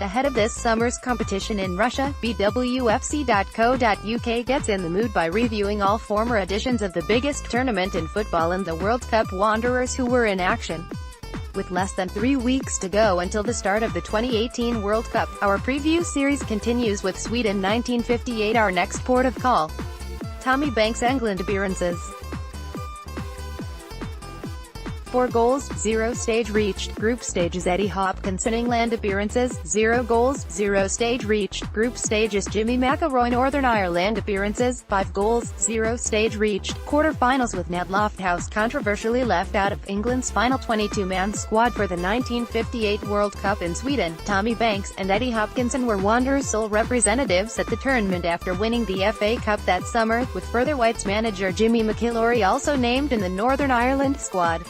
Ahead of this summer's competition in Russia, bwfc.co.uk gets in the mood by reviewing all former editions of the biggest tournament in football and the World Cup wanderers who were in action. With less than 3 weeks to go until the start of the 2018 World Cup, our preview series continues with Sweden 1958, our next port of call. Tommy BANKSEnglandAppearances. 4 goals, 0 stage reached. Group stages EDDIE HOPKINSONEnglandAppearances, 0 goals, 0 stage reached. Group stages JIMMY MCILROYNorthern Irel appearances, 5 goals, 0 stage reached. Quarter-finals with Ned Lofthouse controversially left out of England's final 22-man squad for the 1958 World Cup in Sweden. Tommy Banks and Eddie Hopkinson were Wanderers' sole representatives at the tournament after winning the FA Cup that summer, with further Whites manager Jimmy MCILROY also named in the Northern Ireland squad.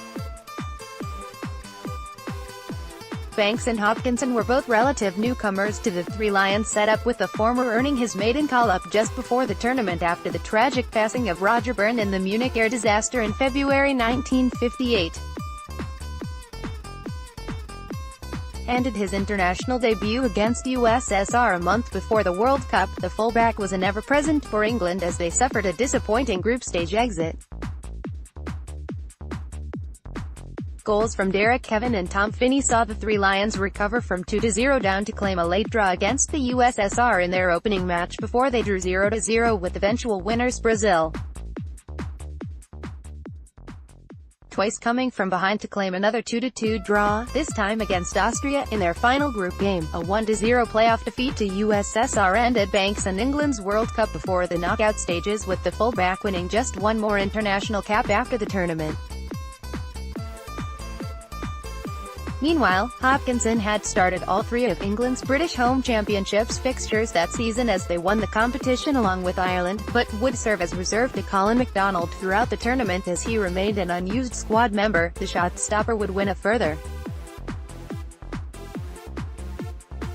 Banks and Hopkinson were both relative newcomers to the Three Lions setup, with the former earning his maiden call-up just before the tournament after the tragic passing of Roger Byrne in the Munich air disaster in February 1958. And at his international debut against USSR a month before the World Cup, the fullback was an ever-present for England as they suffered a disappointing group stage exit. Goals from Derek Kevin and Tom Finney saw the Three Lions recover from 2-0 down to claim a late draw against the USSR in their opening match before they drew 0-0 with eventual winners Brazil. Twice coming from behind to claim another 2-2 draw, this time against Austria, in their final group game. A 1-0 playoff defeat to USSR ended Banks and England's World Cup before the knockout stages, with the fullback winning just one more international cap after the tournament. Meanwhile, Hopkinson had started all 3 of England's British Home Championships fixtures that season as they won the competition along with Ireland, but would serve as reserve to Colin McDonald throughout the tournament as he remained an unused squad member. The shot-stopper would win a further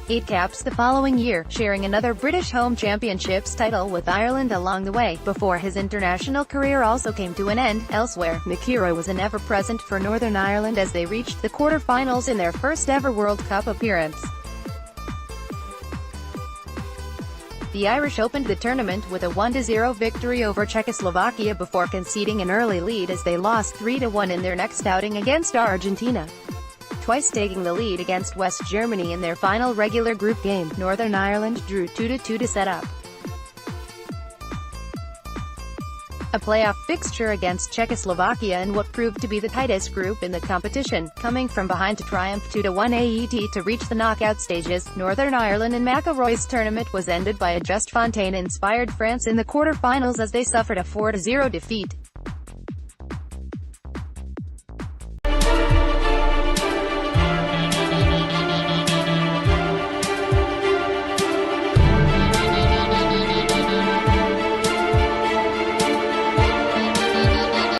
8 caps the following year, sharing another British Home Championships title with Ireland along the way. Before his international career also came to an end, elsewhere, McIlroy was an ever-present for Northern Ireland as they reached the quarter-finals in their first ever World Cup appearance. The Irish opened the tournament with a 1-0 victory over Czechoslovakia before conceding an early lead as they lost 3-1 in their next outing against Argentina. Twice taking the lead against West Germany in their final regular group game, Northern Ireland drew 2-2 to set up a playoff fixture against Czechoslovakia in what proved to be the tightest group in the competition. Coming from behind to triumph 2-1 AET to reach the knockout stages, Northern Ireland and McIlroy's tournament was ended by a Just Fontaine-inspired France in the quarter-finals as they suffered a 4-0 defeat.